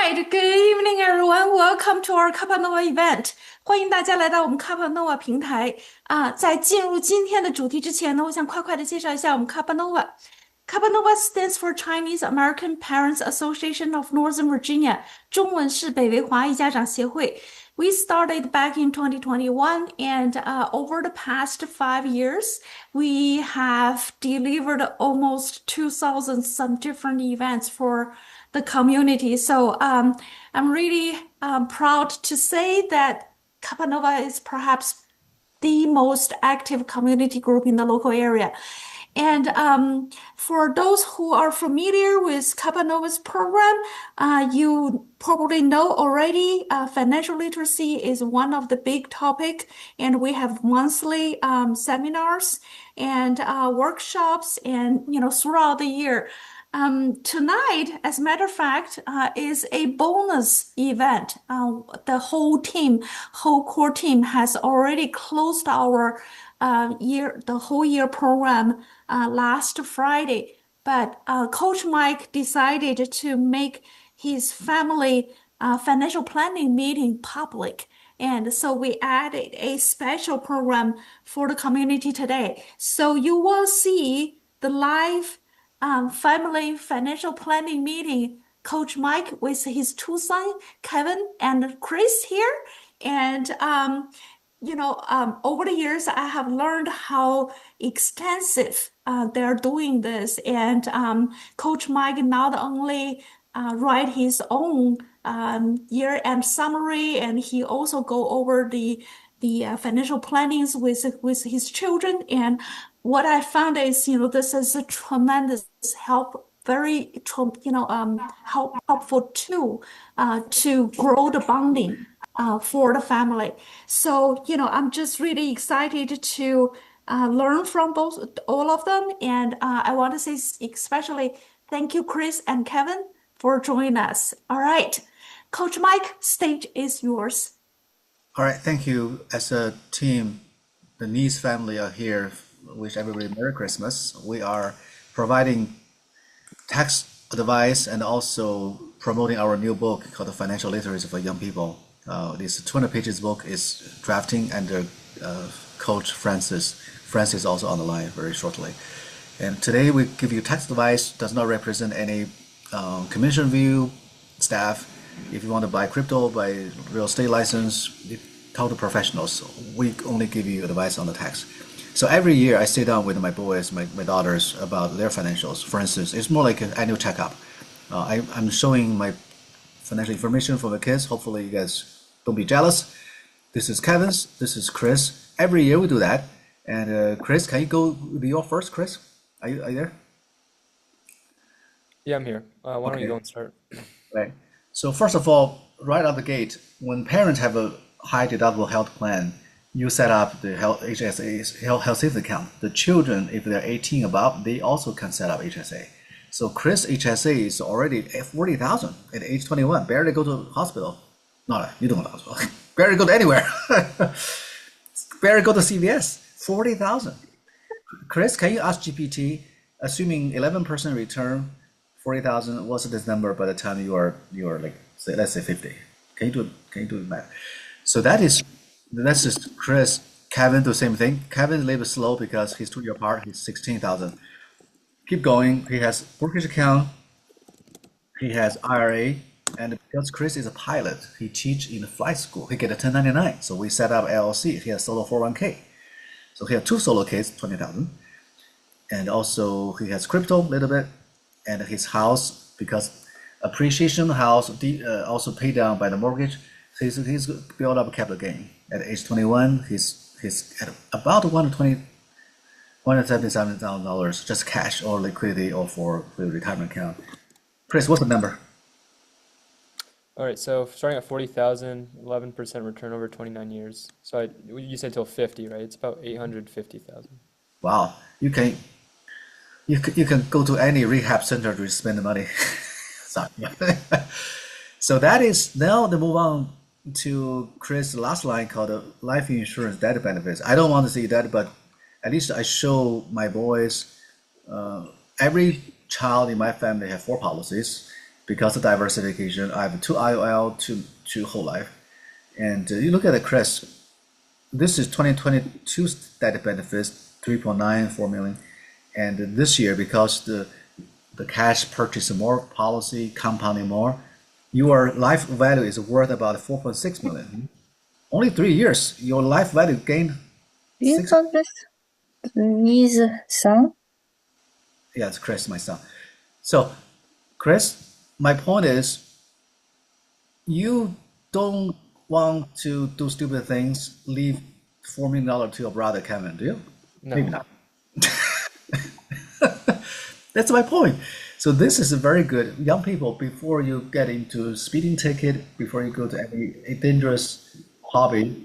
right, good evening, everyone. Welcome to our CAPA Nova event. 欢迎大家来到我们 CAPA Nova 平台在进入今天的主题之前呢，我想快快的介绍一下我们 CAPA Nova。CAPA Nova stands for Chinese American Parents Association of Northern Virginia，中文是北维华裔家长协会。We started back in 2021, and over the past 5 years, we have delivered almost 2,000 some different events for the community. So I'm really proud to say that Capanova is perhaps the most active community group in the local area. And for those who are familiar with Capanova's program, you probably know already financial literacy is one of the big topic, and we have monthly seminars and workshops, and throughout the year. Tonight, as a matter of fact, is a bonus event. The whole core team has already closed our the whole year program last Friday. But Coach Mike decided to make his family financial planning meeting public. And so we added a special program for the community today. So you will see the live family financial planning meeting, Coach Mike with his two sons, Kevin and Chris here. And over the years, I have learned how extensive they're doing this. And Coach Mike not only write his own year-end summary, and he also go over the financial plannings with his children. And what I found is, this is a tremendous help, very, helpful tool to grow the bonding for the family. So, I'm just really excited to learn from all of them. And I want to say especially thank you, Chris and Kevin, for joining us. All right, Coach Mike, stage is yours. All right, thank you. As a team, the Nees family are here. Wish everybody Merry Christmas. We are providing tax advice and also promoting our new book called The Financial Literacy for Young People. This 20 pages book is drafting under Coach Francis. Francis is also on the line very shortly. And today we give you tax advice, does not represent any commission view staff. If you want to buy crypto, buy real estate license, talk to professionals. We only give you advice on the tax. So every year I sit down with my boys, my daughters about their financials. For instance, it's more like an annual checkup. I'm showing my financial information for the kids. Hopefully you guys don't be jealous. This is Kevin's, this is Chris. Every year we do that. And Chris, can you go with your first, Chris? Are you there? Yeah, I'm here. Why don't you go and start? Right. So first of all, right out the gate, when parents have a high deductible health plan, you set up the HSA, health savings account. The children, if they're 18 above, they also can set up HSA. So Chris HSA is already at 40,000 at age 21. Barely go to hospital. No, you don't go to hospital. Barely go to anywhere. Barely go to CVS. 40,000. Chris, can you ask GPT, assuming 11% return, 40,000, what's this number by the time you are like, say, let's say 50? Can you do the math? So that's just Chris. Kevin do the same thing. Kevin a little bit slow because he's 2 years apart. He's 16,000. Keep going. He has brokerage account. He has IRA, and because Chris is a pilot, he teach in the flight school. He get a 1099. So we set up LLC. He has solo 401k. So he has two solo kids, 20,000, and also he has crypto a little bit, and his house, because appreciation house also paid down by the mortgage. So he's built up a capital gain. At age 21, he's at about $177,000 just cash or liquidity or for the retirement account. Chris, what's the number? All right, so starting at 40,000, 11% return over 29 years. So you said till 50, right? It's about 850,000. Wow, you can go to any rehab center to spend the money. Sorry. So that is now the move on to Chris' last line called life insurance death benefits. I don't want to see that, but at least I show my boys. Every child in my family have 4 policies, because of diversification. I have two IOL, two whole life. And you look at the Chris, this is 2022 static benefits, 3.94 million. And this year, because the cash purchase more policy, compounding more, your life value is worth about 4.6 million. Only 3 years, your life value gained Do you six. know this? His son? Yeah, it's Chris, my son. So, Chris, my point is, you don't want to do stupid things, leave $4 million to your brother Kevin, do you? No. Maybe not. That's my point. So this is very good. Young people, before you get into speeding ticket, before you go to any dangerous hobby,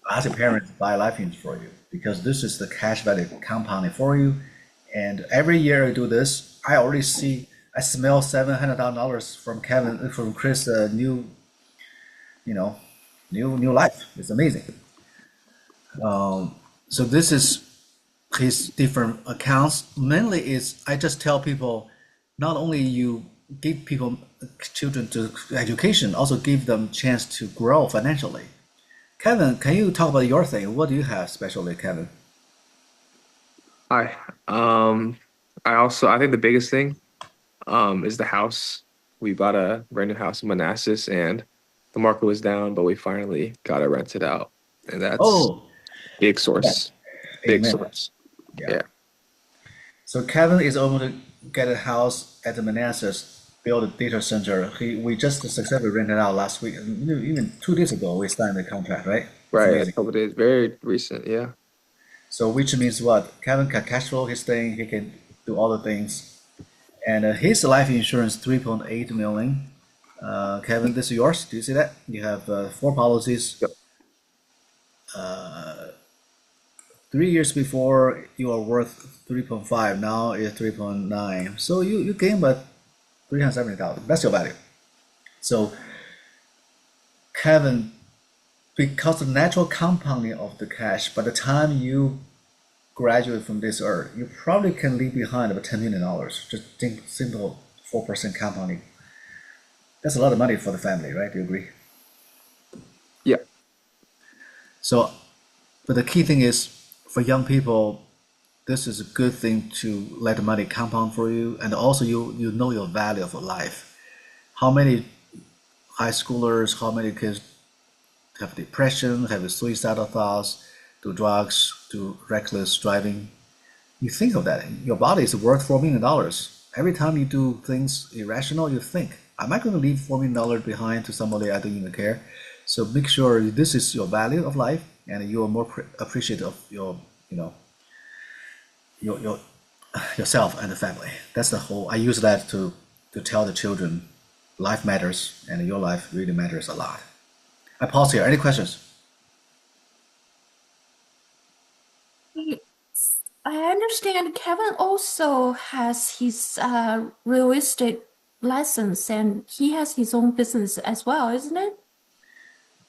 ask your parents to buy life insurance for you, because this is the cash value compounding for you. And every year you do this, I smell $700,000 from Kevin, from Chris, new life. It's amazing. So this is his different accounts. Mainly is I just tell people, not only you give people children to education, also give them chance to grow financially. Kevin, can you talk about your thing? What do you have specially, Kevin? Hi. I think the biggest thing is the house. We bought a brand new house in Manassas and the market was down, but we finally got it rented out. And that's Oh, big source. Big amen. source. Yeah. Yeah. So Kevin is able to get a house at the Manassas, build a data center. We just successfully rented out last week. Even 2 days ago, we signed the contract, right? It's Right. A amazing. couple days. Very recent. Yeah. So which means what? Kevin can cash flow his thing. He can do all the things. And his life insurance, 3.8 million. Kevin, this is yours. Do you see that? You have 4 policies. Yep. 3 years before you are worth 3.5. Now it's 3.9. So you gain about 370,000. That's your value. So Kevin, because of natural compounding of the cash, by the time you graduate from this earth, you probably can leave behind about $10 million. Just think simple 4% compounding. That's a lot of money for the family, right? Do you agree? Yeah. So, but the key thing is for young people, this is a good thing to let the money compound for you, and also you know your value of life. How many high schoolers, how many kids have depression, have suicidal thoughts, do drugs, do reckless driving? You think of that. Your body is worth $4 million. Every time you do things irrational, you think, am I going to leave $4 million behind to somebody I don't even care? So make sure this is your value of life, and you are more appreciative of your yourself and the family. That's the whole. I use that to tell the children, life matters, and your life really matters a lot. I pause here. Any questions? I understand Kevin also has his real estate license and he has his own business as well, isn't it?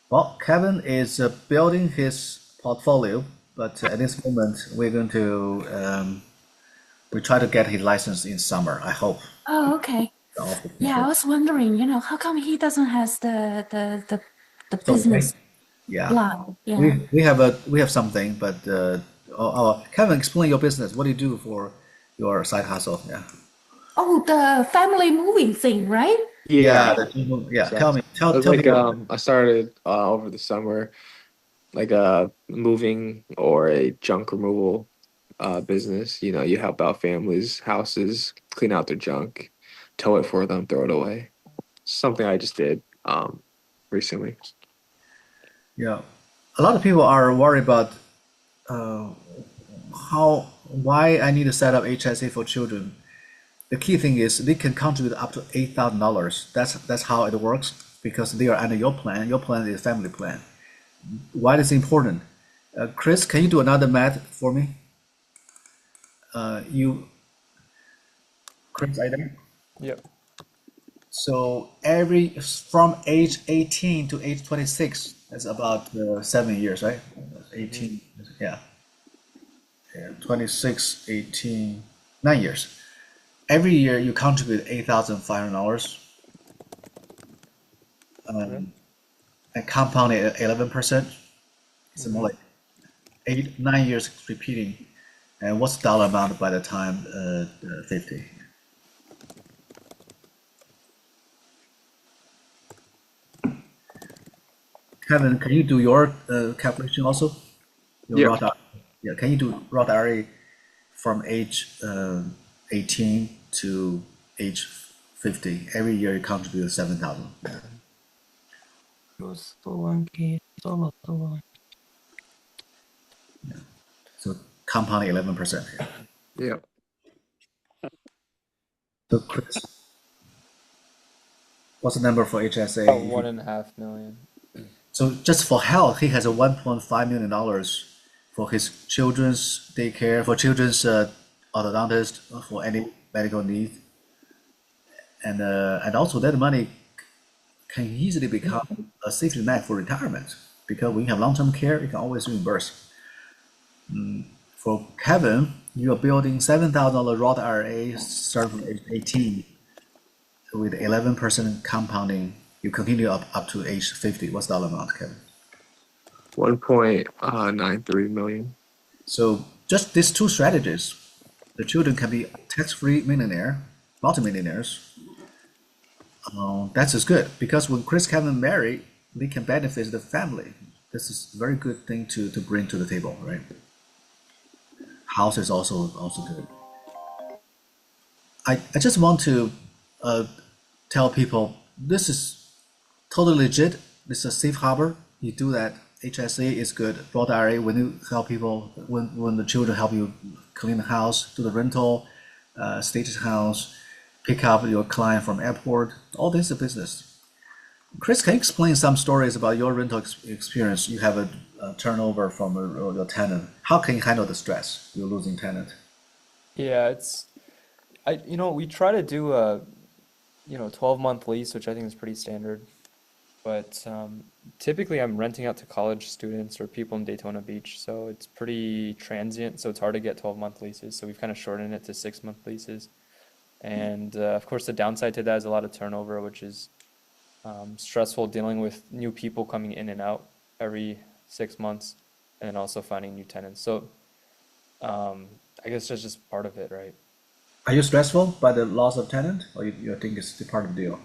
Well, Kevin is building his portfolio, but at this moment we're going to we try to get his license in summer. I hope. Oh, okay. Yeah, I was wondering, how come he doesn't has the So, business yeah, line? Yeah. we have something, but Kevin, explain your business. What do you do for your side hustle? Yeah. Oh, the family moving thing, right? Yeah, Yeah. Tell me, Exactly. It was tell me. like I started over the summer, like a moving or a junk removal business. You know, you help out families, houses, clean out their junk, tow it for them, throw it away. Something I just did recently. Yeah, a lot of people are worried about why I need to set up HSA for children. The key thing is they can contribute up to $8,000. That's how it works, because they are under your plan. Your plan is family plan. Why is it important? Chris, can you do another math for me? Chris, are you there? Yep. So from age 18 to age 26, that's about 7 years, right? 18, yeah. 26, 18, 9 years. every year you contribute $8,500, Okay. and compounded at 11%. It's more like 9 years repeating. And what's the dollar amount by the time 50? Kevin, can you do your calculation also? Your Yeah. Roth IRA. Yeah, can you do Roth IRA from age 18 to age 50? Every year you contribute 7,000. So compounding 11%. Yeah. So Chris, what's the number for About HSA? 1.5 million. So just for health, he has a $1.5 million for his children's daycare, for children's orthodontist, for any medical needs, and also that money can easily become a safety net for retirement because when you have long-term care, you can always reimburse. For Kevin, you are building $7,000 Roth IRA starting from age 18 with 11% compounding. You continue up to age 50. What's the dollar amount, Kevin? 1.93 million. So just these two strategies, the children can be tax-free millionaire, multimillionaires. That's just good because when Chris Kevin marry, they can benefit the family. This is a very good thing to bring to the table, right? House is also good. I just want to tell people this is totally legit. This is a safe harbor. You do that. HSA is good. Roth IRA when you help people, when the children help you clean the house, do the rental, stage the house, pick up your client from airport. All this is business. Chris, can you explain some stories about your rental experience? You have a turnover from your tenant. How can you handle the stress? You're losing tenant. Yeah, we try to do a, 12-month lease, which I think is pretty standard. But typically I'm renting out to college students or people in Daytona Beach, so it's pretty transient, so it's hard to get 12-month leases. So we've kind of shortened it to 6-month leases. And of course, the downside to that is a lot of turnover, which is stressful dealing with new people coming in and out every 6 months, and then also finding new tenants. So I guess that's just part of it, right? Are you stressful by the loss of tenant, or you think it's part of the deal?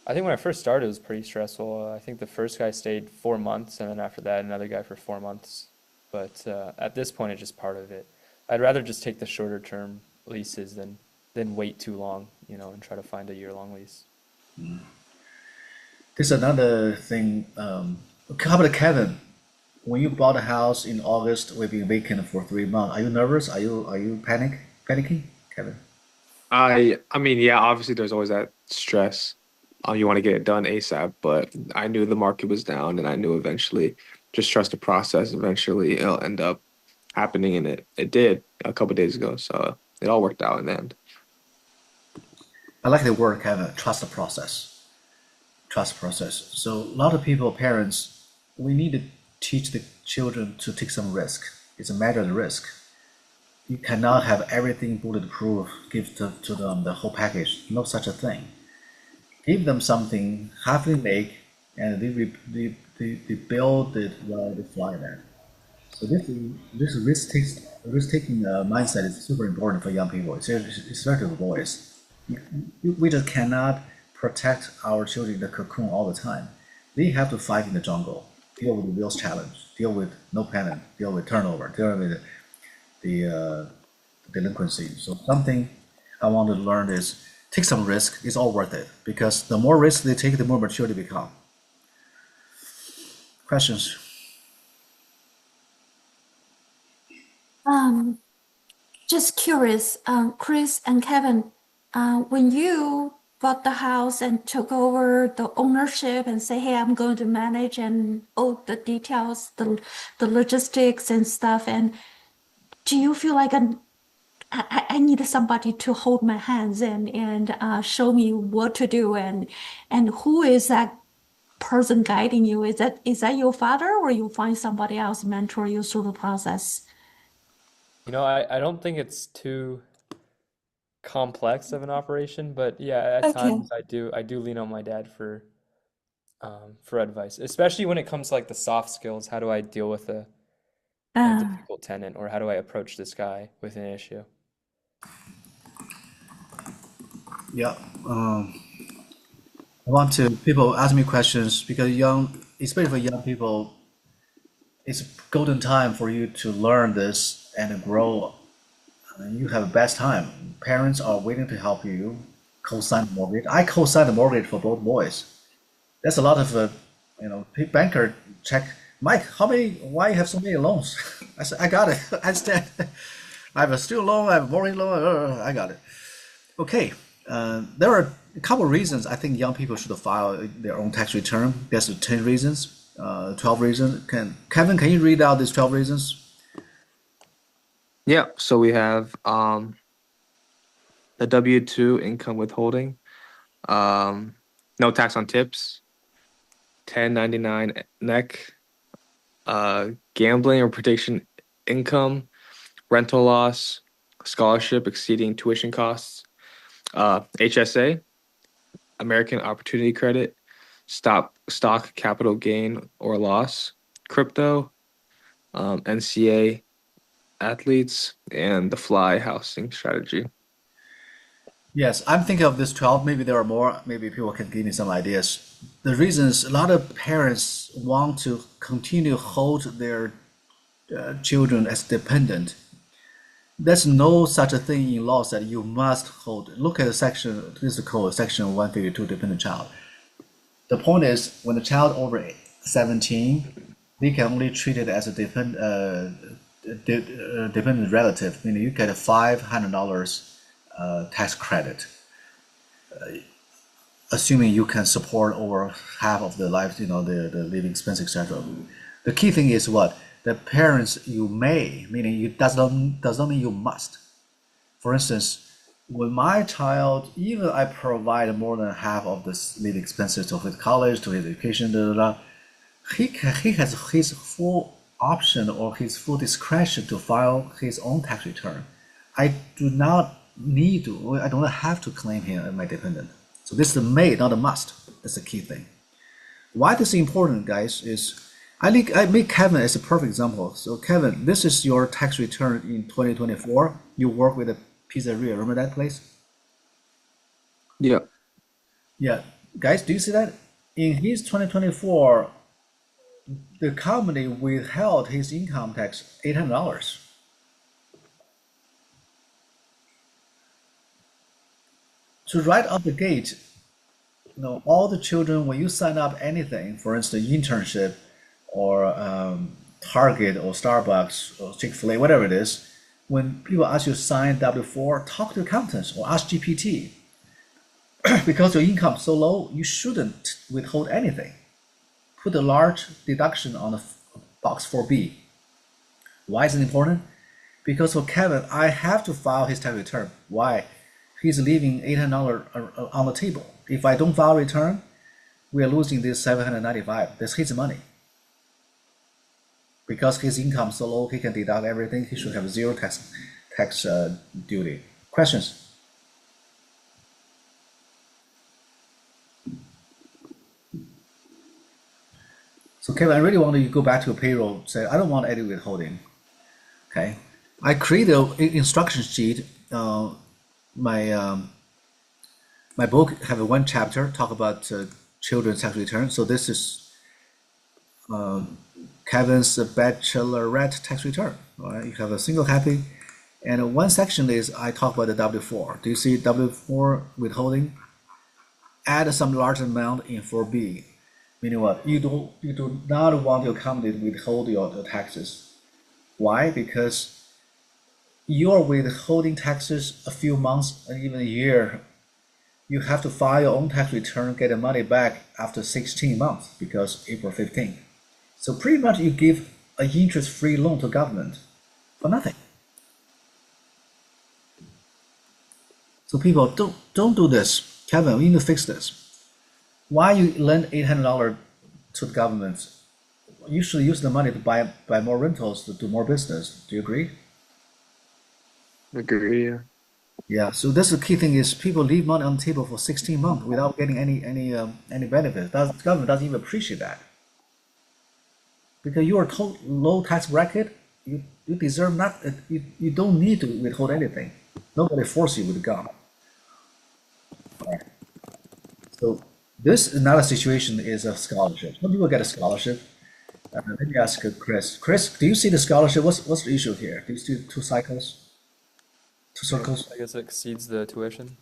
I think when I first started, it was pretty stressful. I think the first guy stayed 4 months, and then after that, another guy for 4 months. But at this point, it's just part of it. I'd rather just take the shorter term leases than wait too long, and try to find a year-long lease. There's another thing. How about Kevin? When you bought a house in August, we've been vacant for 3 months. Are you nervous? Are you panicking, Kevin? I mean, yeah, obviously there's always that stress. You want to get it done ASAP, but I knew the market was down and I knew eventually just trust the process. Eventually it'll end up happening and it did a couple days ago. So it all worked out in the end. I like the word, Kevin. Trust the process. Trust the process. So a lot of people, parents, we need to teach the children to take some risk. It's a matter of risk. You cannot have everything bulletproof. Give to them the whole package. No such a thing. Give them something half they make, and they build it while they fly there. So this risk taking mindset is super important for young people. Especially the boys. We just cannot protect our children in the cocoon all the time. They have to fight in the jungle, deal with the real challenge, deal with no payment, deal with turnover, deal with the delinquency. So something I want to learn is take some risk. It's all worth it because the more risk they take, the more mature they become. Questions? Um, just curious, Chris and Kevin, when you bought the house and took over the ownership and say, "Hey, I'm going to manage and all the details, the logistics and stuff," and do you feel like I need somebody to hold my hands and show me what to do and who is that person guiding you? Is that your father or you find somebody else mentor you through the process? I don't think it's too complex of an operation, but yeah, at Okay. times I do lean on my dad for advice, especially when it comes to like the soft skills. How do I deal with a Uh, difficult tenant, or how do I approach this guy with an issue? Yeah. I want to people ask me questions because especially for young people, it's golden time for you to learn this and grow. And you have the best time. Parents are willing to help you co-sign the mortgage. I co-signed the mortgage for both boys. That's a lot of, banker check. Mike, why you have so many loans? I said, I got it. I understand. I have a student loan, I have a mortgage loan. I got it. Okay. There are a couple of reasons I think young people should file their own tax return. There's 10 reasons, 12 reasons. Kevin, can you read out these 12 reasons? Yeah, so we have the W-2 income withholding, no tax on tips, 1099 NEC, gambling or prediction income, rental loss, scholarship exceeding tuition costs, HSA, American Opportunity Credit, stock capital gain or loss, crypto, NCA athletes, and the fly housing strategy. Yes, I'm thinking of this 12. Maybe there are more. Maybe people can give me some ideas. The reasons a lot of parents want to continue hold their children as dependent. There's no such a thing in laws that you must hold. Look at the section, this is the code, section 152, dependent child. The point is, when the child over 17, they can only treat it as a dependent relative, meaning you get a $500 tax credit, assuming you can support over half of the life, the living expense, etc. The key thing is what? The parents, you may, meaning it does not mean you must. For instance, with my child, even I provide more than half of the living expenses to his college, to his education, he has his full option or his full discretion to file his own tax return. I do not I do not have to claim him as my dependent. So this is a may, not a must. That's the key thing. Why this is important, guys, is I make Kevin as a perfect example. So Kevin, this is your tax return in 2024. You work with a pizzeria. Remember that place? Yeah. Yeah. Guys, do you see that? In his 2024, the company withheld his income tax $800. So right out the gate, all the children, when you sign up anything, for instance, internship or Target or Starbucks or Chick-fil-A, whatever it is, when people ask you to sign W-4, talk to accountants or ask GPT. Because your income is so low, you shouldn't withhold anything. Put a large deduction on the box 4B. Why is it important? Because for Kevin, I have to file his tax return. Why? He's leaving $800 on the table. If I don't file return, we are losing this $795. That's his money. Because his income is so low, he can deduct everything. He should have zero tax duty. Questions? So Kevin, I really want to go back to a payroll. Say I don't want any withholding. Okay, I create an instruction sheet. My my book have one chapter talk about children's tax return. So this is Kevin's bachelorette tax return. All right, you have a single happy, and one section is I talk about the W-4. Do you see W-4 withholding? Add some large amount in 4B. Meaning what? You do not want your company to withhold your taxes. Why? Because you're withholding taxes a few months and even a year. You have to file your own tax return, get the money back after 16 months because April 15th. So pretty much you give an interest-free loan to government for nothing. So people don't do this. Kevin, we need to fix this. Why you lend $800 to the government? You should use the money to buy more rentals to do more business. Do you agree? Agree. Yeah. Yeah, so that's the key thing is people leave money on the table for 16 months without getting any benefit. The government doesn't even appreciate that because you are low tax bracket. You deserve not. You don't need to withhold anything. Nobody force you with the gun. So this another situation is a scholarship. Some people get a scholarship. Let me ask Chris. Chris, do you see the scholarship? What's the issue here? Do you see two cycles, two circles? I guess it exceeds the tuition.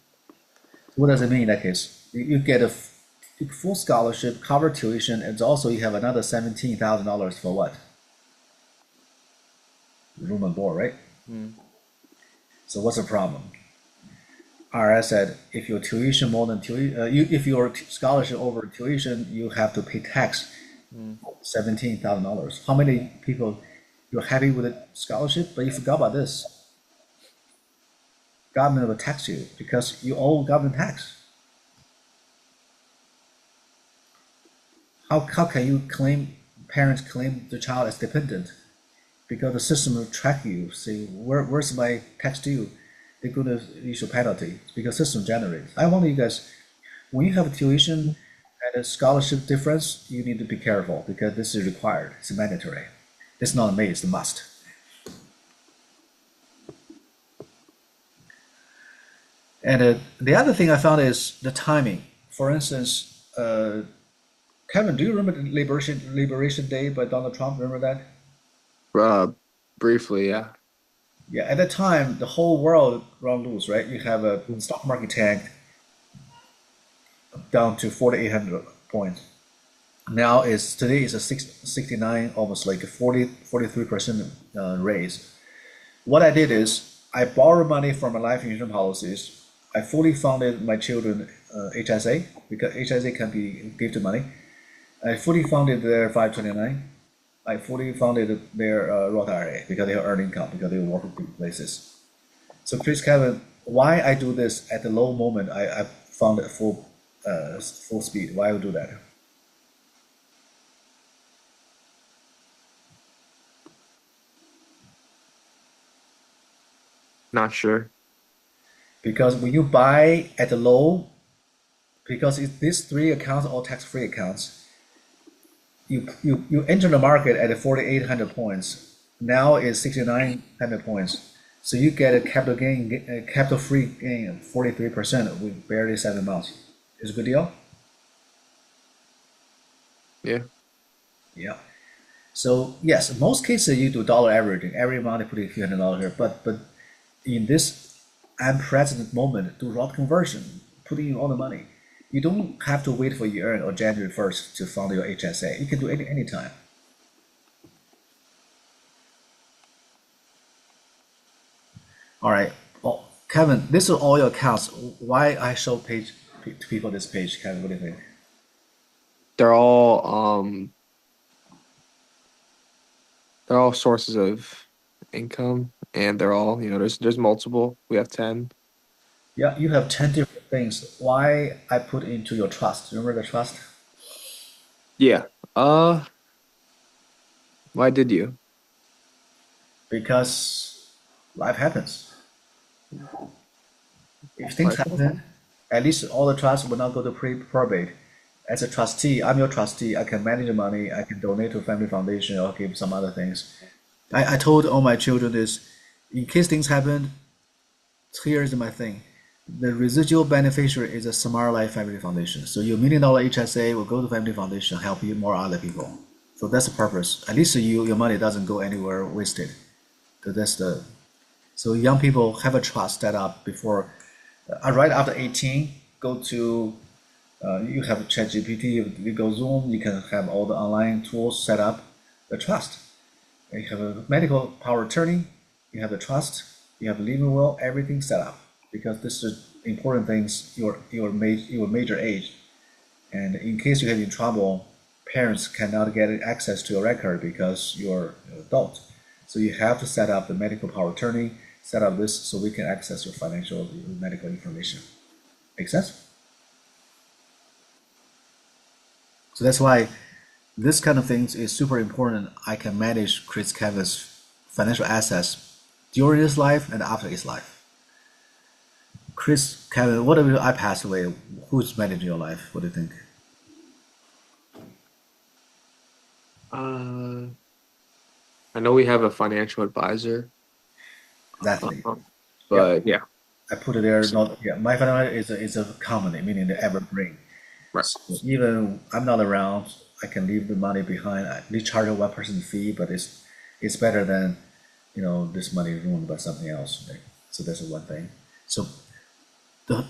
What does it mean in that case? You get a full scholarship, cover tuition, and also you have another $17,000 for what? Room and board, right? So what's the problem? IRS said if your tuition more than if your scholarship over tuition, you have to pay tax, $17,000. How many people you're happy with the scholarship, but you forgot about this? Government will tax you because you owe government tax. How can you claim parents claim the child as dependent? Because the system will track you, say where's my tax due? They're going to issue penalty because system generates. I wonder you guys, when you have a tuition and a scholarship difference, you need to be careful because this is required. It's mandatory. It's not a may, it's a must. And the other thing I found is the timing. For instance, Kevin, do you remember the Liberation Day by Donald Trump? Remember that? Briefly, yeah. Yeah, at that time, the whole world run loose, right? You have a stock market tank down to 4,800 points. Now today is a 69, almost like a 43% raise. What I did is I borrowed money from my life insurance policies. I fully funded my children HSA because HSA can be gifted money. I fully funded their 529. I fully funded their Roth IRA because they have earned income because they work in big places. So Chris, Kevin, why I do this at the low moment? I found it full speed. Why I would do that? Not sure. Because when you buy at the low, because these three accounts are all tax-free accounts, you enter the market at 4,800 points. Now it's 6,900 points. So you get a capital-free gain of 43% with barely 7 months. Is it a good deal? Yeah. Yeah. So yes, most cases you do dollar averaging. Every month you put a few $100 here. But in this unprecedented moment, do Roth conversion, putting in all the money. You don't have to wait for year end or January 1st to fund your HSA. You can do it any time. All right. Well, Kevin, this is all your accounts. Why I show to people this page, Kevin? What do you think? They're all sources of income, and they're all, there's multiple. We have 10. Yeah, you have 10 different things. Why I put into your trust? Remember the trust? Yeah. Why did you? Because life happens. If things Life. happen, at least all the trusts will not go to probate. As a trustee, I'm your trustee. I can manage the money. I can donate to family foundation or give some other things. I told all my children this, in case things happen, here's my thing. The residual beneficiary is a Smart Life Family Foundation. So your $1 million HSA will go to family foundation, help you more other people. So that's the purpose. At least your money doesn't go anywhere wasted. So young people have a trust set up before, right after 18, go to, you have ChatGPT, you go Zoom, you can have all the online tools set up, the trust. You have a medical power of attorney, you have the trust, you have a living will, everything set up. Because this is important things, your major age. And in case you get in trouble, parents cannot get access to your record because you're an adult. So you have to set up the medical power of attorney, set up this so we can access your medical information. Make sense? So that's why this kind of things is super important. I can manage Chris Kevin's financial assets during his life and after his life. Chris, Kevin, what if I pass away? Who's managing your life? What do you think? Uh, I know we have a financial advisor, Exactly. Yeah, but yeah, I put it there. Not yeah. My family is a company, meaning the evergreen. right. So even I'm not around, I can leave the money behind. They charge a 1% fee, but it's better than this money ruined by something else. Right? So that's one thing. So the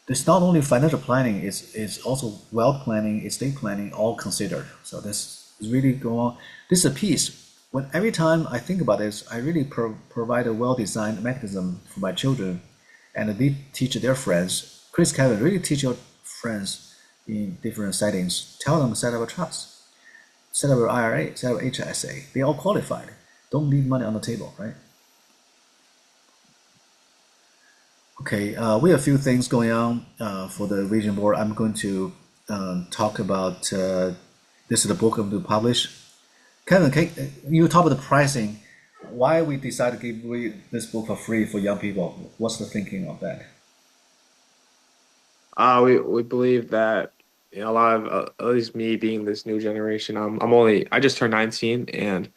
it's not only financial planning, it's also wealth planning, estate planning, all considered. So this is really go on. This is a piece. When every time I think about this, I really provide a well-designed mechanism for my children, and they teach their friends. Chris, Kevin, really teach your friends in different settings. Tell them set up a trust, set up an IRA, set up HSA. They all qualified. Don't leave money on the table, right? Okay, we have a few things going on for the vision board. I'm going to talk about this is the book I'm going to publish. Kevin, you talk about the pricing. Why we decided to give away this book for free for young people? What's the thinking of that? We believe that a lot of at least me being this new generation. I just turned 19 and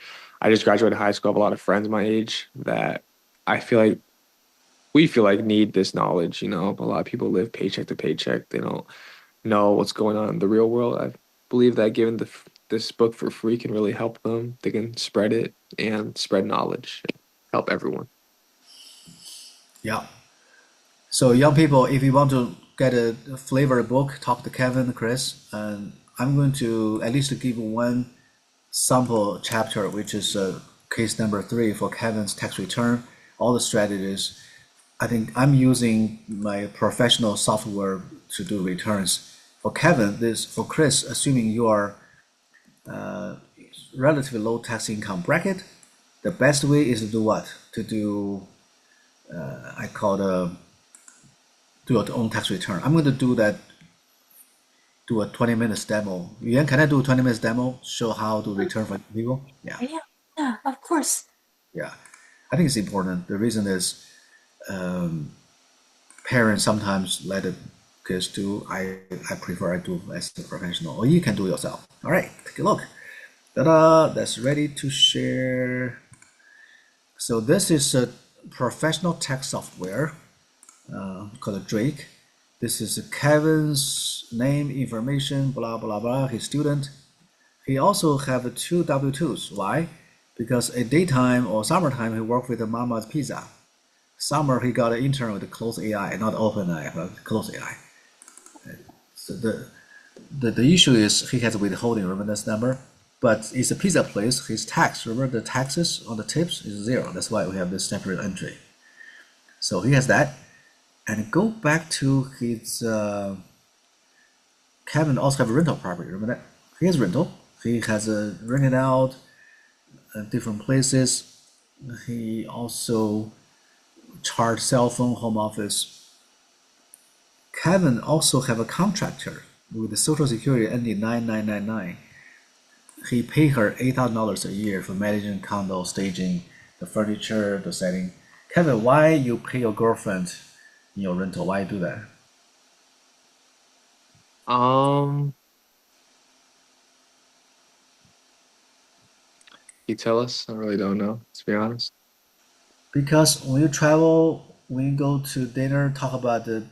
I just graduated high school. I have a lot of friends my age that I feel like we feel like need this knowledge. A lot of people live paycheck to paycheck. They don't know what's going on in the real world. I believe that giving this book for free can really help them. They can spread it and spread knowledge, help everyone. Yeah. So young people, if you want to get a flavored book, talk to Kevin, Chris, and I'm going to at least give one sample chapter, which is case number 3 for Kevin's tax return, all the strategies. I think I'm using my professional software to do returns. For Kevin, for Chris, assuming you are relatively low tax income bracket, the best way is to do what? To do, I call do your own tax return. I'm going to do that, do a 20 minutes demo. Yuan, can I do a 20 minutes demo? Show how to return for people? Yeah, Yeah, yeah, of course. yeah. I think it's important. The reason is parents sometimes let the kids do. I prefer I do as a professional, or you can do yourself. All right, take a look. Ta-da! That's ready to share. So this is a professional tax software called Drake. This is Kevin's name, information, blah blah blah. His student. He also have 2 W-2s. Why? Because at daytime or summertime he worked with the Mama's Pizza. Summer he got an intern with the Close AI, not OpenAI, but Close AI. So the issue is he has withholding. Remember this number? But it's a pizza place. His tax, remember the taxes on the tips is 0. That's why we have this separate entry. So he has that. And go back to his Kevin also have a rental property. Remember that? He has rental. He has rented out different places. He also charged cell phone, home office. Kevin also have a contractor with the Social Security ending 9999. He pay her $8,000 a year for managing condo, staging, the furniture, the setting. Kevin, why you pay your girlfriend in your rental? Why you do that? You tell us? I really don't know, to be honest. Because when you travel, when you go to dinner, talk about the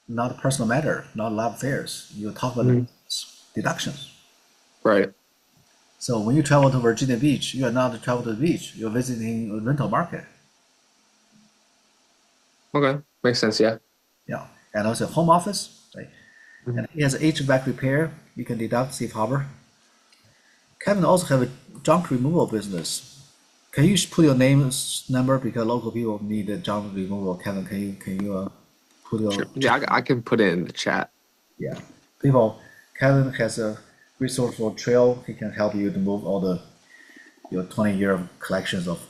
not personal matter, not love affairs. You talk about the deductions. Right. So when you travel to Virginia Beach, you are not travel to the beach. You're visiting a rental market. Okay. Makes sense, yeah. Yeah, and also home office, right? And he has HVAC repair. You can deduct safe harbor. Kevin also have a junk removal business. Can you put your name number because local people need the junk removal? Kevin, can you put your Sure. Yeah, I can put it in the chat. yeah people? Kevin has a resourceful trail. He can help you to move all your 20-year collections of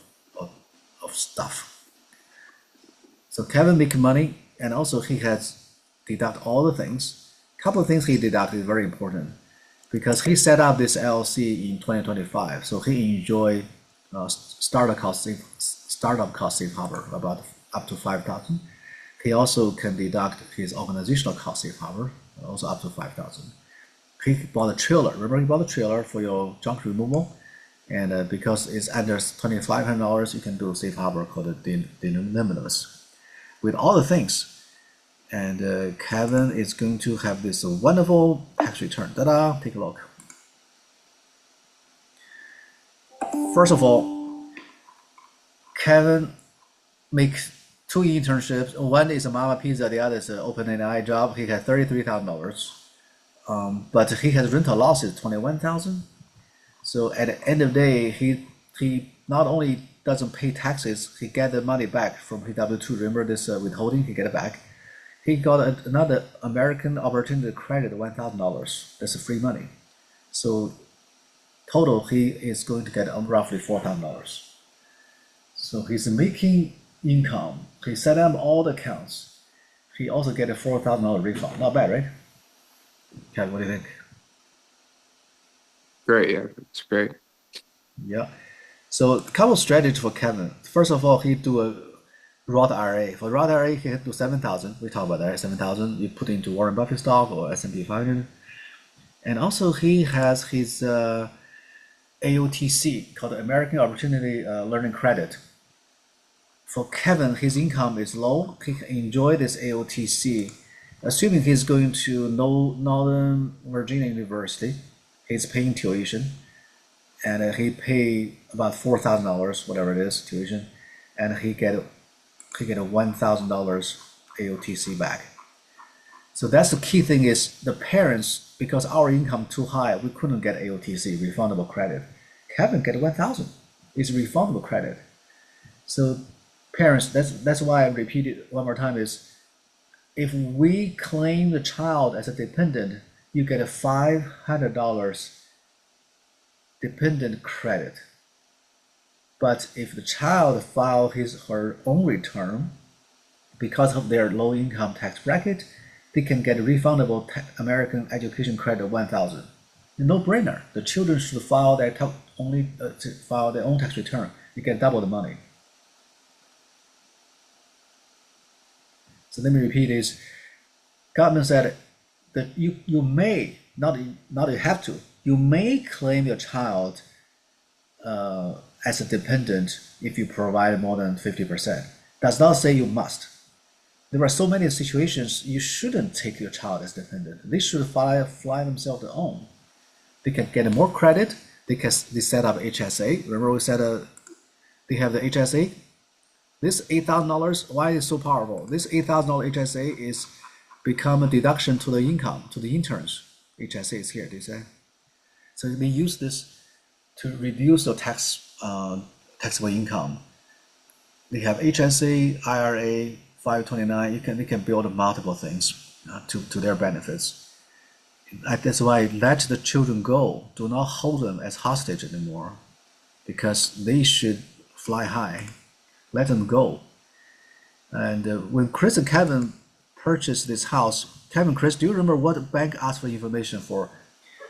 stuff. So Kevin make money, and also he has deduct all the things. Couple of things he deduct is very important because he set up this LLC in 2025, so he enjoy startup cost safe harbor about up to 5,000. He also can deduct his organizational cost safe harbor, also up to 5,000. He bought a trailer. Remember, he bought a trailer for your junk removal, and because it's under $2,500, you can do a safe harbor called de minimis. With all the things, and Kevin is going to have this wonderful tax return. Ta-da! Take a look. First of all, Kevin makes 2 internships. One is a Mama Pizza, the other is an OpenAI job. He had $33,000, but he has rental losses $21,000. So at the end of the day, he not only doesn't pay taxes, he get the money back from his W-2. Remember this withholding? He get it back. He got another American Opportunity Credit, $1,000. That's free money. So total, he is going to get roughly $4,000. So he's making income. He set up all the accounts. He also get a $4,000 refund. Not bad, right? Kevin, what do you think? Great, yeah, it's great. Yeah. So a couple strategies for Kevin. First of all, he do a Roth IRA. For Roth IRA, he can do 7,000. We talked about that. 7,000 you put into Warren Buffett stock or S&P 500. And also he has his AOTC called American Opportunity Learning Credit. For Kevin, his income is low. He can enjoy this AOTC, assuming he's going to Northern Virginia University. He's paying tuition, and he pay about $4,000, whatever it is, tuition, and he get a $1,000 AOTC back. So that's the key thing is the parents, because our income too high, we couldn't get AOTC, refundable credit. Kevin get 1,000. It's refundable credit. So parents, that's why I repeat it one more time is, if we claim the child as a dependent, you get a $500 dependent credit. But if the child file his or her own return, because of their low income tax bracket, they can get a refundable American education credit of 1,000. No brainer. The children should file their file their own tax return. You get double the money. So let me repeat this. Government said that you may, not you have to, you may claim your child as a dependent if you provide more than 50%. Does not say you must. There are so many situations you shouldn't take your child as dependent. They should fly themselves their own. They can get more credit. They set up HSA. Remember we said they have the HSA. This $8,000, why is it so powerful? This $8,000 HSA is become a deduction to the income, to the interns. HSA is here, they say. So they use this to reduce the taxable income. They have HSA, IRA, 529. They can build multiple things to their benefits. That's why let the children go. Do not hold them as hostage anymore, because they should fly high. Let them go. And when Chris and Kevin purchased this house, Chris, do you remember what bank asked for information for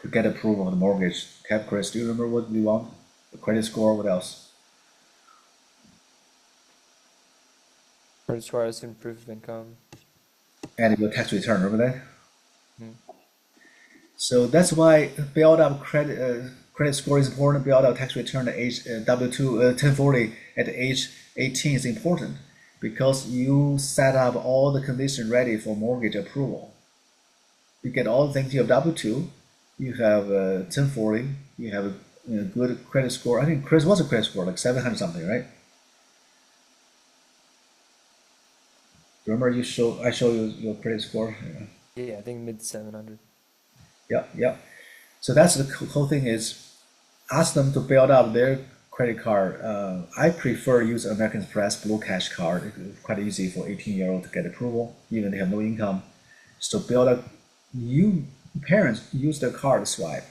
to get approval of the mortgage? Chris, do you remember what you want? The credit score, what else? Credit score, as in proof of income. And your tax return, remember that? So that's why build up credit score is important. Build up tax return at age W-2 1040 at age 18 is important, because you set up all the conditions ready for mortgage approval. You get all the things. You have W-2, you have 1040, you have a good credit score. I think Chris, what's a credit score? Like 700 something, right? Remember I show you your credit score? Yeah, I think mid 700. Yeah. So that's the whole thing is ask them to build up their credit card. I prefer use American Express Blue Cash card. It's quite easy for 18-year-old to get approval, even they have no income. So build up. You parents use their card to swipe,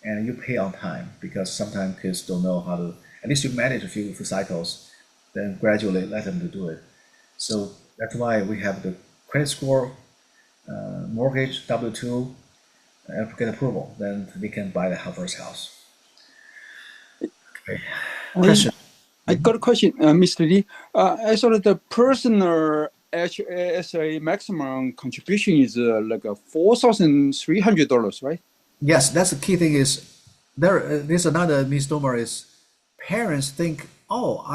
and you pay on time, because sometimes kids don't know how to. At least you manage a few cycles, then gradually let them to do it. So that's why we have the credit score, mortgage, W-2, get approval. Then they can buy the first house. Okay. Question. I got a question, Mr. Lee. Actually, the personal HSA maximum contribution is like $4,300, right? Yes, that's the key thing is there's another misnomer is parents think, oh,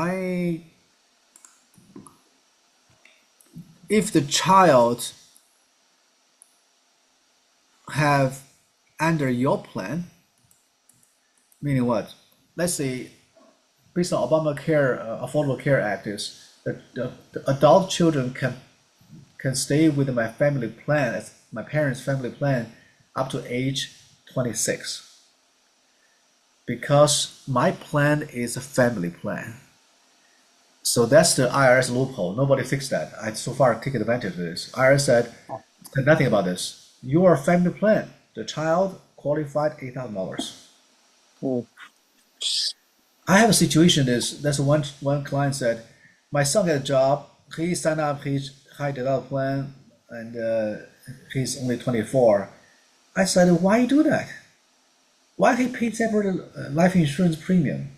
if the child have under your plan, meaning what? Let's say based on Obamacare, Affordable Care Act is that the adult children can stay with my family plan, as my parents' family plan, up to age 26. Because my plan is a family plan. So that's the IRS loophole. Nobody fixed that. I so far taken advantage of this. IRS said nothing about this. Your family plan, the child qualified $8,000. Oh, I have a situation that's one client said, my son got a job, he signed up his high deductible plan, and he's only 24. I said, why you do that? Why he pay separate life insurance premium?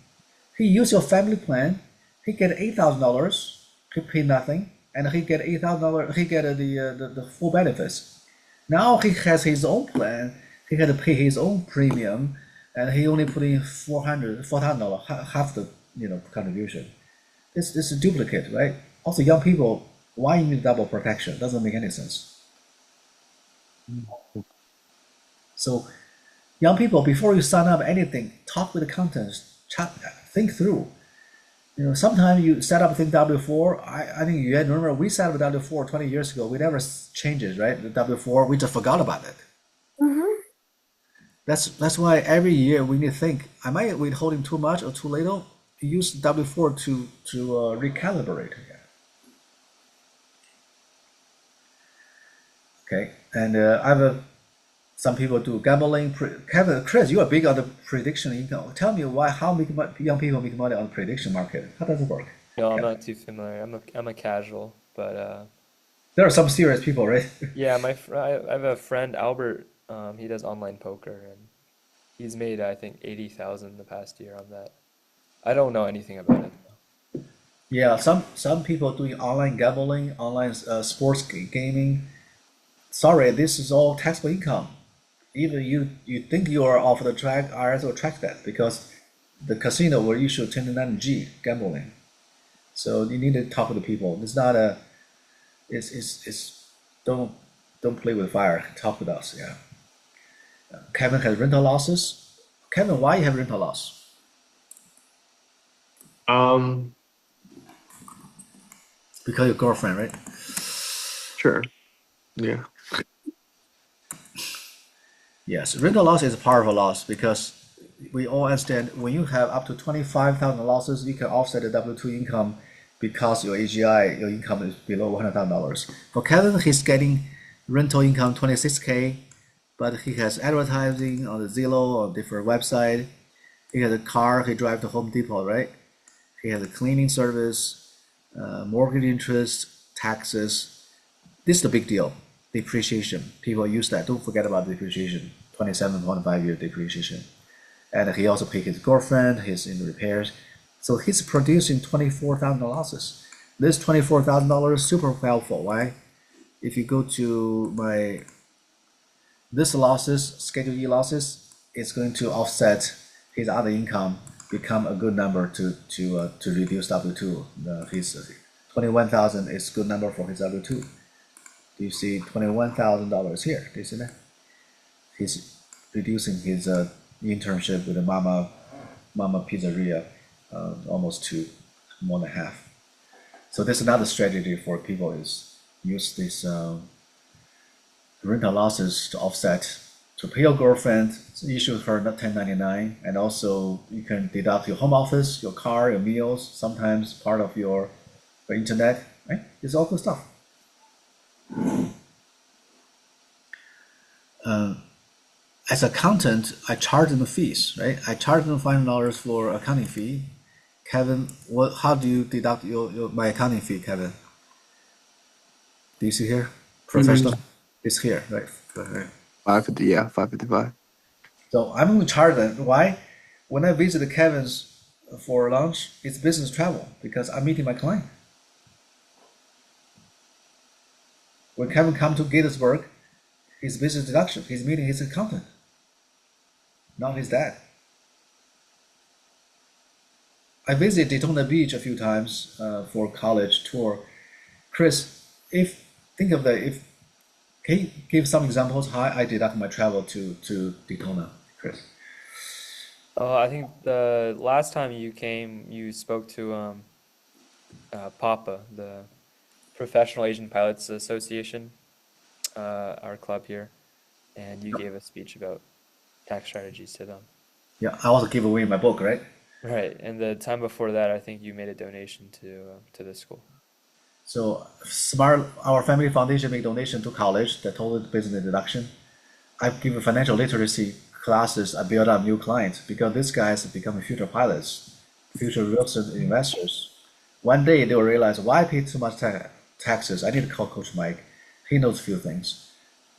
He use your family plan, he get $8,000, he pay nothing, and he get $8,000, he get the full benefits. Now he has his own plan, he had to pay his own premium, and he only put in $4,000, half the contribution. This is a duplicate, right? Also, young people, why you need double protection? Doesn't make any sense. So, young people, before you sign up anything, talk with the accountants, think through. Sometimes you set up a thing W4. I think you remember we set up a W4 20 years ago. We never changed it, right? The W4, we just forgot about it. That's why every year we need to think, am I withholding too much or too little? Use W4 to recalibrate again. Okay, and I have some people do gambling. Kevin, Chris, you are big on the prediction income. Tell me how young people make money on the prediction market. How does it work? No, I'm Kevin? not too familiar. I'm a casual, but There are some serious people, right? yeah, I have a friend Albert. He does online poker, and he's made I think 80,000 the past year on that. I don't know anything about it. Yeah, some people doing online gambling, online sports gaming. Sorry, this is all taxable income. Even you think you are off the track, IRS will track that because the casino will issue 1099G gambling. So you need to talk to the people. It's not a, it's don't play with fire. Talk with us. Yeah. Kevin has rental losses. Kevin, why you have rental loss? Um, Because your girlfriend, right? sure. Yeah. Yes, rental loss is a powerful loss because we all understand when you have up to 25,000 losses, you can offset the W-2 income because your AGI, your income is below $100,000. For Kevin, he's getting rental income 26K, but he has advertising on the Zillow or different website. He has a car, he drives to Home Depot, right? He has a cleaning service, mortgage interest, taxes. This is the big deal. Depreciation. People use that. Don't forget about depreciation. 27.5 year depreciation. And he also paid his girlfriend, he's in repairs. So he's producing 24,000 losses. This $24,000 is super helpful. Why? If you go to this losses, Schedule E losses, it's going to offset his other income, become a good number to reduce W2. His 21,000 is a good number for his W2. Do you see $21,000 here? Do you see that? He's reducing his internship with the Mama Pizzeria almost to more than half. So there's another strategy for people is use this rental losses to offset, to pay your girlfriend, issue her 1099, and also you can deduct your home office, your car, your meals, sometimes part of your internet, right? It's all good stuff. As accountant, I charge them fees, right? I charge them $500 for accounting fee. Kevin, how do you deduct my accounting fee, Kevin? Do you see here? Professional, it's here, right? 550, yeah, 555. So I'm going to charge them. Why? When I visit Kevin's for lunch, it's business travel because I'm meeting my client. When Kevin come to Gettysburg, his business deduction, he's meeting his accountant, not his dad. I visited Daytona Beach a few times for college tour. Chris, think of that. If can you give some examples how I deduct my travel to Daytona, Chris? I think the last time you came, you spoke to PAPA, the Professional Asian Pilots Association, our club here, and you gave a speech about tax strategies to them. Yeah, I also give away my book, right? Right, and the time before that, I think you made a donation to the school. So our family foundation made donation to college, the total business deduction. I've given financial literacy classes. I build up new clients because these guys are becoming future pilots, future real estate investors. One day they will realize why I pay too much taxes. I need to call Coach Mike. He knows a few things,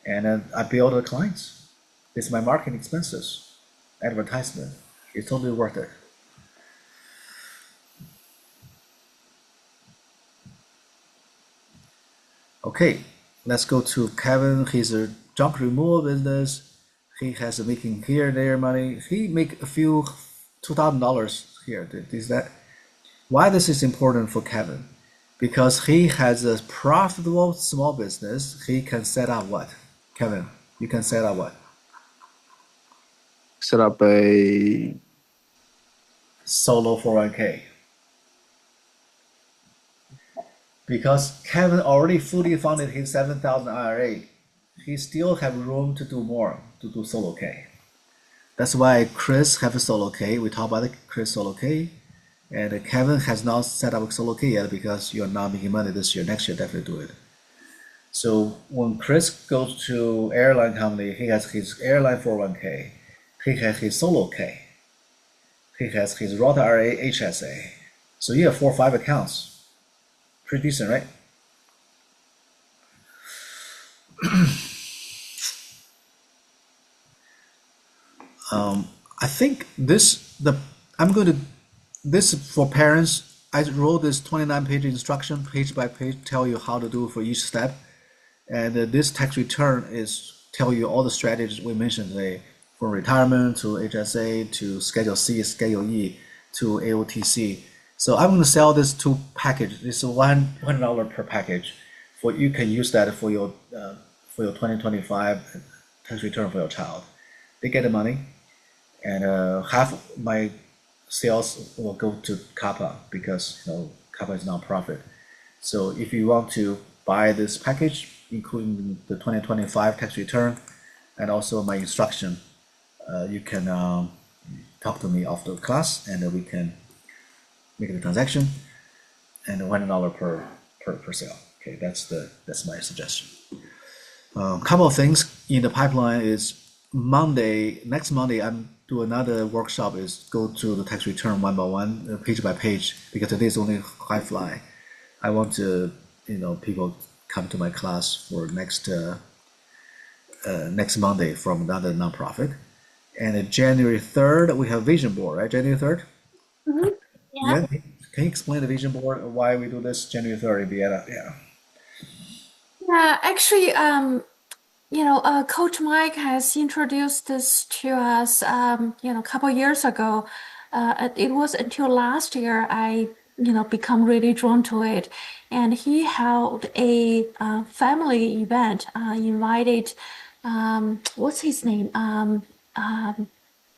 and then I build the clients. It's my marketing expenses, advertisement. It's totally worth it. Okay, let's go to Kevin. He's a junk removal business. He has a making here and there money. He make a few $2,000 here. Is that why this is important for Kevin? Because he has a profitable small business. He can set up what? Kevin, you can set up what? Set up a Solo 401k. Because Kevin already fully funded his 7,000 IRA, he still have room to do more, to do solo K. That's why Chris have a solo K. We talk about the Chris solo K, and Kevin has not set up a solo K yet because you're not making money this year. Next year, definitely do it. So when Chris goes to airline company, he has his airline 401k, he has his solo K, he has his Roth IRA HSA. So you have 4 or 5 accounts. Pretty decent, right? I think this for parents. I wrote this 29-page instruction, page by page, tell you how to do it for each step, and this tax return is tell you all the strategies we mentioned today, from retirement to HSA to Schedule C, Schedule E to AOTC. So I'm going to sell this 2 package. This is $1 per package. For you can use that for your 2025 tax return for your child. They get the money, and half of my sales will go to CAPA because CAPA is nonprofit. So if you want to buy this package, including the 2025 tax return and also my instruction, you can talk to me after class, and we can make the transaction, and $1 per sale. Okay, that's my suggestion. Couple of things in the pipeline is next Monday, I'm do another workshop. Is go to the tax return one by one, page by page, because today is only high fly. I want to people come to my class for next Monday from another nonprofit. And January 3rd, we have vision board, right? January 3rd. Yeah. Yeah, can you explain the vision board, why we do this January 3rd in Vienna? Yeah. Yeah, actually, Coach Mike has introduced this to us, a couple years ago. It was until last year I, become really drawn to it. And he held a family event, invited, what's his name?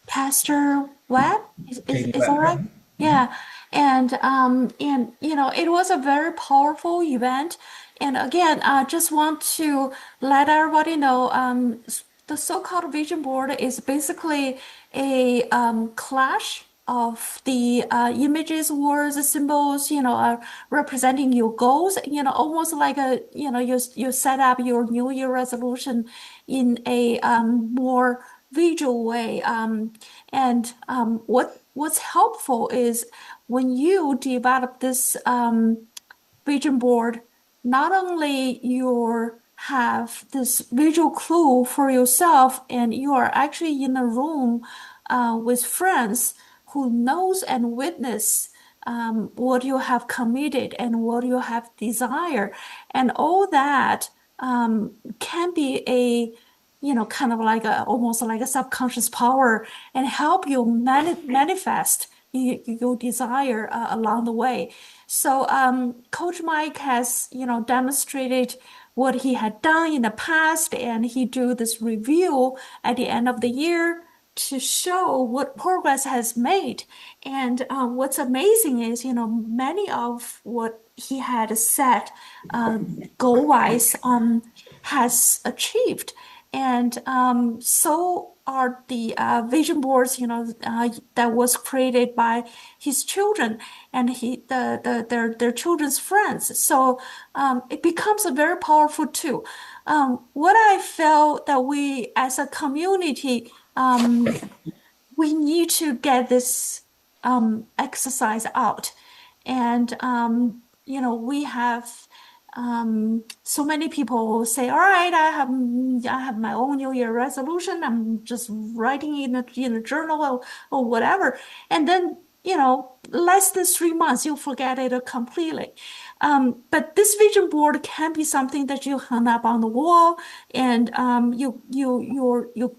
Pastor Webb? Katie Is that Webb, right? Yeah. And it was a very powerful event. And again, I just want to let everybody know, the so-called vision board is basically a clash of the images, words, symbols, representing your goals, almost like you set up your New Year resolution in a more visual way. What's helpful is when you develop this vision board, not only you have this visual clue for yourself, and you are actually in a room with friends who knows and witness what you have committed and what you have desired, and all that can be a, kind of like almost like a subconscious power and help you manifest your desire along the way. So Coach Mike has, demonstrated what he had done in the past, and he do this review at the end of the year to show what progress has made. And what's amazing is, many of what he had set goal-wise has achieved. And so are the vision boards, that was created by his children and their children's friends. So it becomes a very powerful tool. What I felt that we as a community we need to get this exercise out. And, we have so many people will say, all right, I have my own New Year resolution. I'm just writing in a journal or whatever. And then, less than 3 months, you forget it completely. But this vision board can be something that you hang up on the wall, and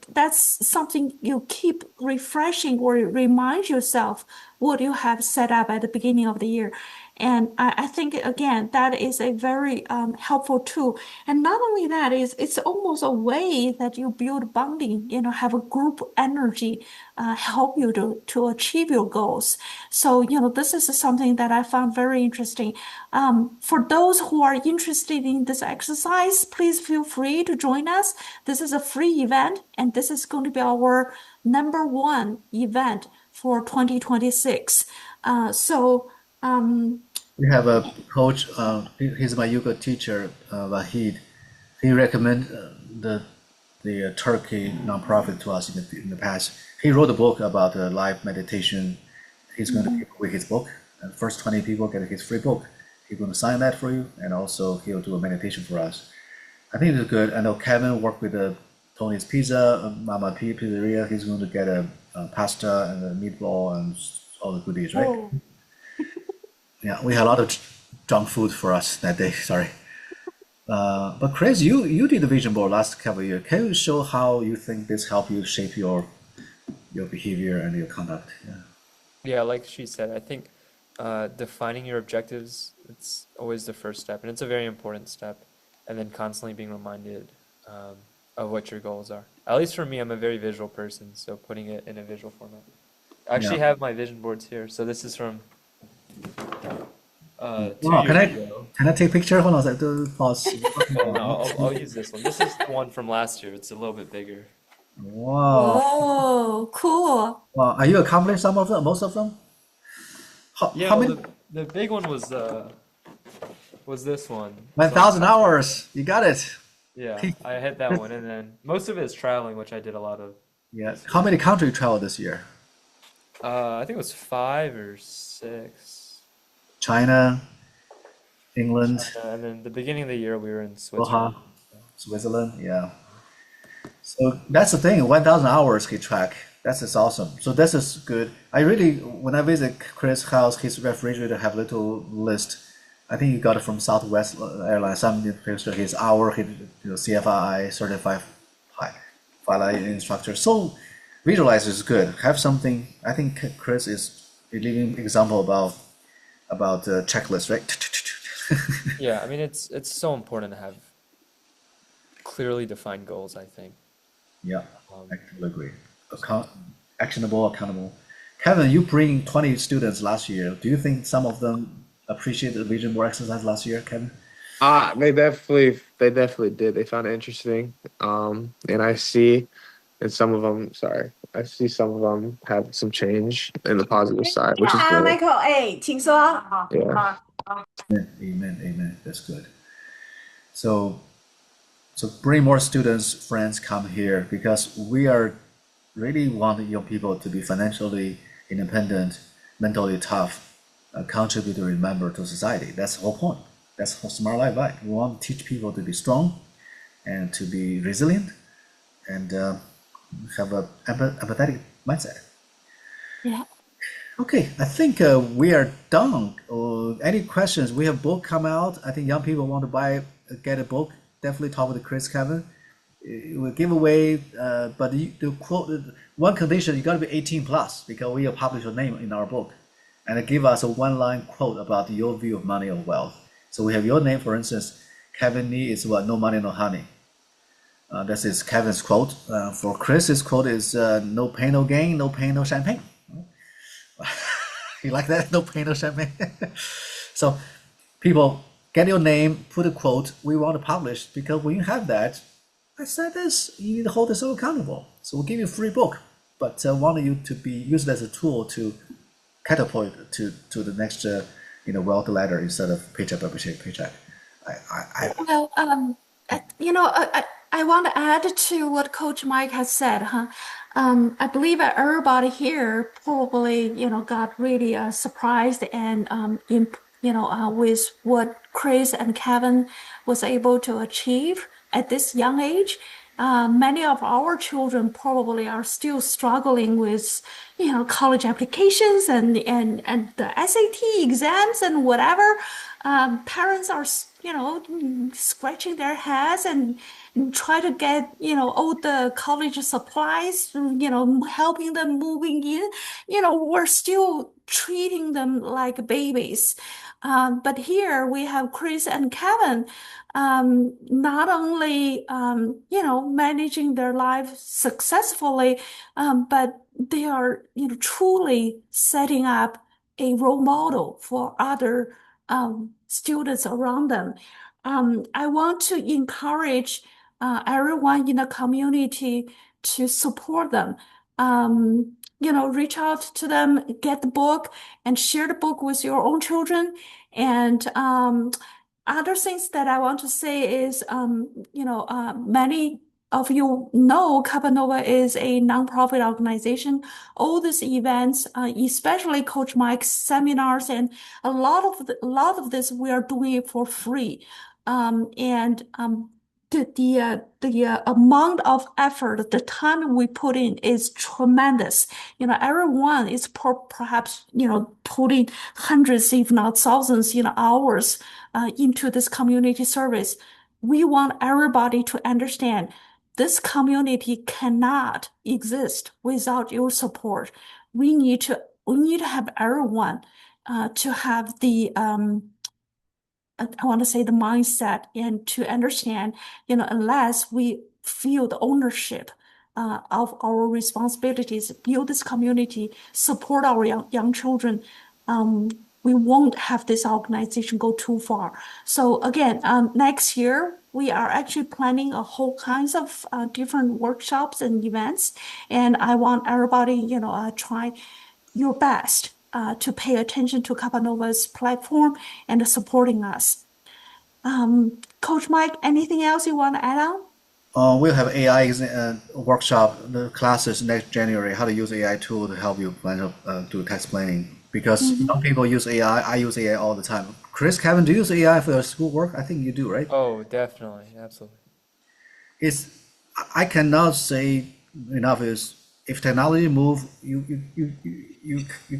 that's something you keep refreshing or remind yourself what you have set up at the beginning of the year. And I think again that is a very helpful tool. And not only that, it's almost a way that you build bonding. Have a group energy help you to achieve your goals. So this is something that I found very interesting. For those who are interested in this exercise, please feel free to join us. This is a free event, and this is going to be our #1 event for 2026. We have a coach, he's my yoga teacher, Wahid. He recommended the Turkey nonprofit to us in the past. He wrote a book about live meditation. He's going to give away his book. And first 20 people get his free book. He's going to sign that for you, and also he'll do a meditation for us. I think it's good. I know Kevin worked with Tony's Pizza, Mama P Pizzeria. He's going to get a pasta and a meatball and all the goodies, right? Oh. Yeah, we had a lot of junk food for us that day. Sorry. But Chris, you did the vision board last couple of years. Can you show how you think this helped you shape your behavior and your conduct? Yeah. Yeah, like she said, I think defining your objectives, it's always the first step, and it's a very important step. And then constantly being reminded of what your goals are. At least for me, I'm a very visual person, so putting it in a visual format. I actually have my vision boards here. So this is from 2 Wow, years ago. can I take a picture? Hold on a second. Pause. Oh, no, I'll use this one. This is the one from last year. It's a little bit bigger. Wow. Oh, cool. Wow. Are you accomplished some of them? Most of them? Yeah, How well, many? the big one was this one. 1,000 hours. You got it. Yeah, I hit that one, and then most of it is traveling, which I did a lot of. Yeah. How many countries you traveled this year? I think it was 5 or 6. China, England, And then the beginning of the year we were in Doha, Switzerland. Switzerland. Yeah. So that's the thing. 1,000 hours keep track. That's just awesome. So this is good. When I visit Chris' house, his refrigerator have a little list. I think he got it from Southwest Airlines. Some picture his hour, his CFI certified pilot instructor. So visualize is good. Have something. I think Chris is a living example about the checklist, right? Yeah, I mean it's so important to have clearly defined goals, I think. Yeah, I totally agree. Actionable, accountable. Kevin, you bring 20 students last year. Do you think some of them appreciate the vision board exercise last year, Kevin? They definitely did. They found it interesting. And I see some of them have some change in the positive side, which is good. Michael，请说。Yeah. Amen. That's good. So bring more students, friends, come here, because we are really want young people to be financially independent, mentally tough, a contributory member to society. That's the whole point. That's how Smart Life Vibe. We want to teach people to be strong and to be resilient and have a empathetic mindset. Yeah. Okay, I think we are done. Any questions? We have book come out. I think young people want to get a book. definitely talk with Chris, Kevin. We'll give away, but the quote, one condition, you got to be 18 plus because we will publish your name in our book, and give us a one-line quote about your view of money or wealth. So we have your name, for instance. Kevin Lee is what? No money, no honey. This is Kevin's quote. For Chris's quote is no pain, no gain, no pain, no champagne. You like that? No pain, no champagne. So people get your name, put a quote. We want to publish because when you have that, I said this, you need to hold yourself accountable. So we'll give you a free book, but I want you to be used as a tool to catapult to the next wealth ladder instead of paycheck by paycheck. Well, I want to add to what Coach Mike has said, huh? I believe that everybody here probably, got really surprised and with what Chris and Kevin was able to achieve at this young age. Many of our children probably are still struggling with, college applications and the SAT exams and whatever. Parents are, scratching their heads and try to get, all the college supplies, helping them moving in. We're still treating them like babies. But here we have Chris and Kevin, not only, managing their life successfully, but they are, truly setting up a role model for other students around them. I want to encourage everyone in the community to support them. Reach out to them, get the book, and share the book with your own children. And other things that I want to say is, many of you know Capanova is a nonprofit organization. All these events, especially Coach Mike's seminars, and a lot of this we are doing it for free. And the amount of effort, the time we put in is tremendous. Everyone is perhaps putting hundreds, if not thousands, hours into this community service. We want everybody to understand this community cannot exist without your support. We need to have everyone to have the I want to say the mindset and to understand, unless we feel the ownership of our responsibilities, build this community, support our young children, we won't have this organization go too far. So again, next year, we are actually planning a whole kinds of different workshops and events. And I want everybody, try your best to pay attention to Capanova's platform and supporting us. Coach Mike, anything else you want to add on? We'll have AI workshop, the classes next January, how to use AI tool to help you do tax planning. Because young people use AI, I use AI all the time. Chris, Kevin, do you use AI for your schoolwork? I think you do, right? Oh, definitely, absolutely. I cannot say enough is if technology move, you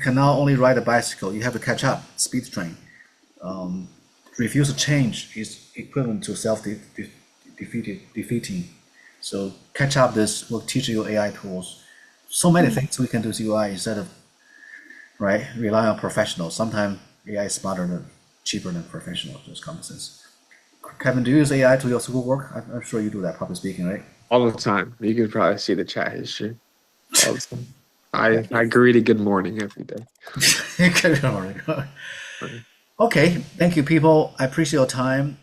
cannot only ride a bicycle, you have to catch up, speed train. Refuse to change is equivalent to defeating. So catch up this will teach you AI tools. So many things we can do with UI instead of rely on professionals. Sometimes AI is smarter than cheaper than professionals, just common sense. Kevin, do you use AI to your schoolwork? I'm sure you do that, public speaking, right? All the time. You can probably see the chat history. All the time. I greet a good morning every day. Good morning. Okay, thank you, people. I appreciate your time.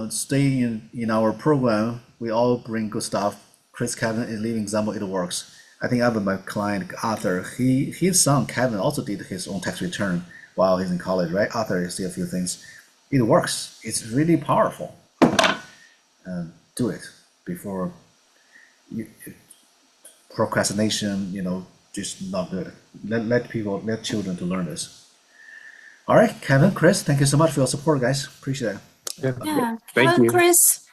Stay in our program. We all bring good stuff. Chris, Kevin is living example. It works. I think I have my client Arthur. His son Kevin also did his own tax return while he's in college, right? Arthur, you see a few things. It works. It's really powerful. Do it before procrastination. Just not good. Let children to learn this. All right, Kevin, Chris, thank you so much for your support, guys. Appreciate it. Yeah, Thank Kevin, you. Chris,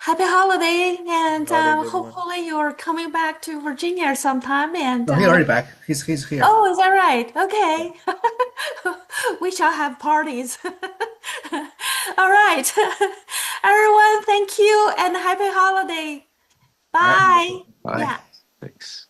happy holiday, and Holidays, everyone. hopefully you're coming back to Virginia sometime. And No, he's already back. He's here. oh, is that right? Okay. We shall have parties. All right. Everyone, thank Thank you and happy holiday. Bye. Bye. Yeah. Thanks.